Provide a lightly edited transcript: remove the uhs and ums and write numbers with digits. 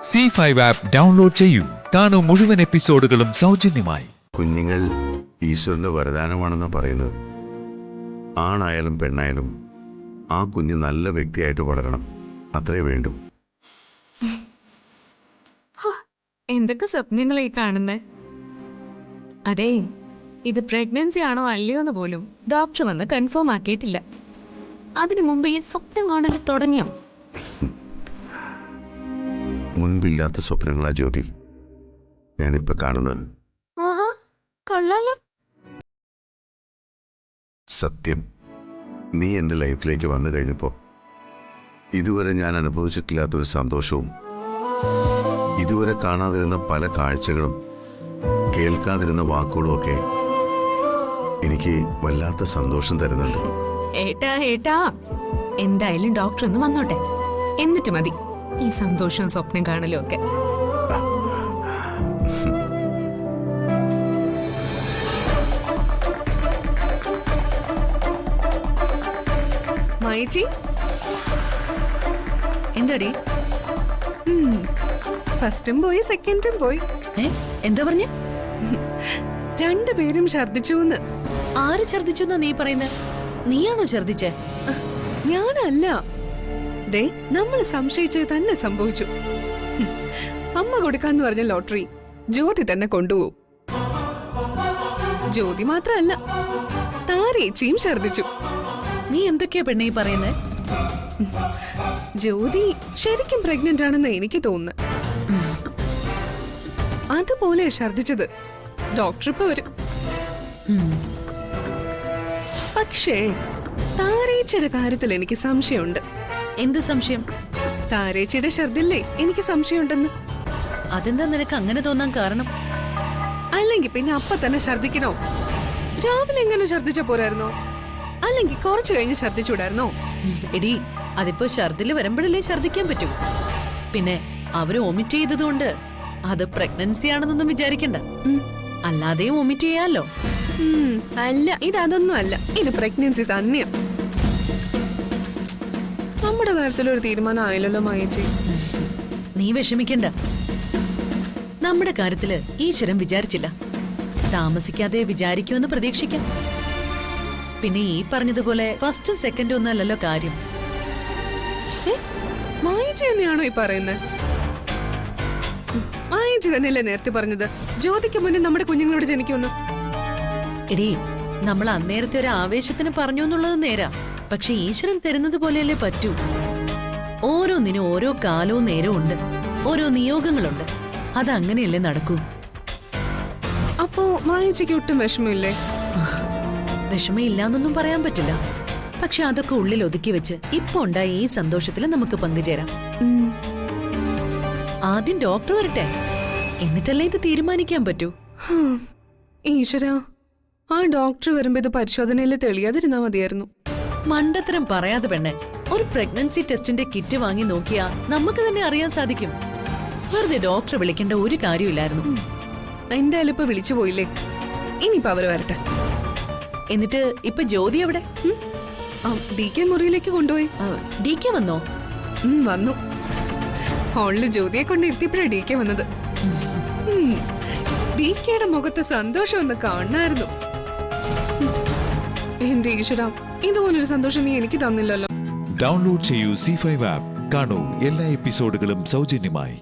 C5 app download ചെയ്യൂ. കാണൂ മുഴുവൻ എപ്പിസോഡുകളും സൗജന്യമായി. കുഞ്ഞുങ്ങൾ ഈശ്വരന്റെ വരദാനമാണെന്ന് പറയുന്നത്. ആണായാലും പെണ്ണായാലും ആ കുഞ്ഞ് നല്ല വ്യക്തിയായിട്ട് വളരണം, അത്രേ വേണ്ടു. എന്തൊക്കെ സ്വപ്നങ്ങളായി കാണുന്നേ. അതെ, ഇത് പ്രഗ്നൻസി ആണോ അല്ലയോ എന്ന് പോലും ഡോക്ടർ വന്ന് കൺഫേം ആക്കിയിട്ടില്ല. അതിനു മുമ്പ് ഈ സ്വപ്നം കാണാൻ തുടങ്ങിയോ? മുൻപില്ലാത്ത സ്വപ്നങ്ങളാ ജ്യോതി ഞാനിപ്പോ കാണുന്നത്. കൊള്ളാലോ. സത്യം, നീ എൻ്റെ ലൈഫിലേക്ക് വന്നു കഴിഞ്ഞപ്പോൾ ഇതുവരെ ഞാൻ അനുഭവിച്ചിട്ടില്ലാത്തൊരു സന്തോഷവും, ഇതുവരെ കാണാതിരുന്ന പല കാഴ്ചകളും കേൾക്കാതിരുന്ന വാക്കുകളും ഒക്കെ എനിക്ക് വല്ലാത്ത സന്തോഷം തരുന്നുണ്ട്. ഏട്ടാ എന്തായാലും ഡോക്ടർ ഒന്ന് വന്നോട്ടെ, എന്നിട്ട് മതി ഈ സന്തോഷവും സ്വപ്നം കാണലും ഒക്കെ. മൈജി, എന്താടി? ഫസ്റ്റും പോയി സെക്കൻഡും പോയി. എന്താ പറഞ്ഞ? രണ്ടുപേരും ഛർദിച്ചു. ആര് ഛർദിച്ചു എന്നാ നീ പറയുന്നത്? നീയാണോ ഛർദിച്ചേ? ഞാനല്ല. ദേ, നമ്മൾ സംശയിച്ചത് തന്നെ സംഭവിച്ചു. അമ്മ കൊടുക്കാന്ന് പറഞ്ഞ ലോട്ടറി ജ്യോതി തന്നെ കൊണ്ടുപോകും. ജ്യോതി മാത്രല്ല, താരേച്ചിയും ഛർദിച്ചു. നീ എന്തൊക്കെയാ പെണ്ണെ ഈ പറയുന്നേ? ജ്യോതി ശരിക്കും പ്രഗ്നന്റ് ആണെന്ന് എനിക്ക് തോന്നുന്നു. അതുപോലെ ഛർദിച്ചത്. ഡോക്ടർ ഇപ്പൊ വരും. പക്ഷേ താരേച്ചിയുടെ കാര്യത്തിൽ എനിക്ക് സംശയമുണ്ട്. എന്ത് സംശയം? താരേച്ചിയുടെ ഛർദില്ലേ എനിക്ക് സംശയമുണ്ടെന്ന്. അതെന്താ നിനക്ക് അങ്ങനെ തോന്നാൻ കാരണം? അല്ലെങ്കിൽ പിന്നെ അപ്പ തന്നെ ഛർദിക്കണോ? രാവിലെ എങ്ങനെ ഛർദിച്ച പോരായിരുന്നോ? അല്ലെങ്കിൽ കുറച്ചു കഴിഞ്ഞ് ഛർദിച്ചൂടായിരുന്നോ? എടി, അതിപ്പോ ഛർദില് വരുമ്പോഴല്ലേ ഛർദിക്കാൻ പറ്റൂ. പിന്നെ അവര് വൊമിറ്റ് ചെയ്തതുകൊണ്ട് അത് പ്രഗ്നൻസി ആണെന്നൊന്നും വിചാരിക്കണ്ട. അല്ലാതെയും വൊമിറ്റ് ചെയ്യാലോ. അല്ല, ഇതൊന്നും അല്ല, ഇത് പ്രഗ്നൻസി തന്നെയാ. നമ്മുടെ കാര്യത്തിലൊരു തീരുമാനം ആയില്ലല്ലോ മായേച്ചി. നീ വിഷമിക്കണ്ട. നമ്മുടെ കാര്യത്തില് ഈശ്വരൻ വിചാരിച്ചില്ല, താമസിക്കാതെ വിചാരിക്കുമെന്ന് പ്രതീക്ഷിക്കാം. പിന്നെ ഈ പറഞ്ഞതുപോലെ ഫസ്റ്റും സെക്കൻഡും ഒന്നല്ലല്ലോ കാര്യം. മായേച്ചി തന്നെയാണോ ഈ പറയുന്നത്? മായേച്ചി തന്നെയല്ലേ നേരത്തെ പറഞ്ഞത് ജ്യോതിക്ക് മുന്നേ നമ്മുടെ കുഞ്ഞുങ്ങളോട് ജനിക്കുമെന്ന്? എടീ, നമ്മൾ അന്നേരത്തെ ഒരു ആവേശത്തിന് പറഞ്ഞു എന്നുള്ളത് നേരാ. പക്ഷെ ഈശ്വരൻ തരുന്നത് പോലെയല്ലേ പറ്റൂ. ഓരോന്നിനും ഓരോ കാലവും നേരവും ഉണ്ട്, ഓരോ നിയോഗങ്ങളുണ്ട്. അതങ്ങനെയല്ലേ നടക്കൂ. അപ്പോ മായേച്ചിക്ക് ഒട്ടും വിഷമമില്ലേ? വിഷമയില്ലാന്നൊന്നും പറയാൻ പറ്റില്ല. പക്ഷെ അതൊക്കെ ഉള്ളിൽ ഒതുക്കി വെച്ച് ഇപ്പൊ ഉണ്ടായ ഈ സന്തോഷത്തിൽ നമുക്ക് പങ്കുചേരാം. ആദ്യം ഡോക്ടർ വരട്ടെ, എന്നിട്ടല്ലേ ഇത് തീരുമാനിക്കാൻ പറ്റൂ. ഈശ്വരാ, ആ ഡോക്ടർ വരുമ്പോ ഇത് പരിശോധനയിൽ തെളിയാതിരുന്നാ മതിയായിരുന്നു. മണ്ടത്തരം പറയാതെ പെണ്ണെ, ഒരു പ്രഗ്നൻസി ടെസ്റ്റിന്റെ കിറ്റ് വാങ്ങി നോക്കിയാ നമുക്ക് തന്നെ അറിയാൻ സാധിക്കും. വെറുതെ ഡോക്ടറെ വിളിക്കേണ്ട ഒരു കാര്യമില്ലായിരുന്നു. എന്തായാലും ഇപ്പൊ വിളിച്ചു പോയില്ലേ, ഇനിയിപ്പോ അവര് വരട്ടെ. എന്നിട്ട് ഇപ്പൊ ജ്യോതി എവിടെ? DK മുറിയിലേക്ക് കൊണ്ടുപോയി. DK വന്നോ? വന്നു. ഹോളില് ജ്യോതിയെ കൊണ്ട് ഇരുത്തിയപ്പോഴാ DK വന്നത്. DKയുടെ മുഖത്ത് സന്തോഷം ഒന്ന് കാണായിരുന്നു. എന്റെ ഈശ്വര, ഇതുപോലൊരു സന്തോഷം നീ എനിക്ക് തന്നില്ലല്ലോ. ഡൗൺലോഡ് ചെയ്യൂ C5 ആപ്പ്. കാണൂ എല്ലാ എപ്പിസോഡുകളും സൗജന്യമായി.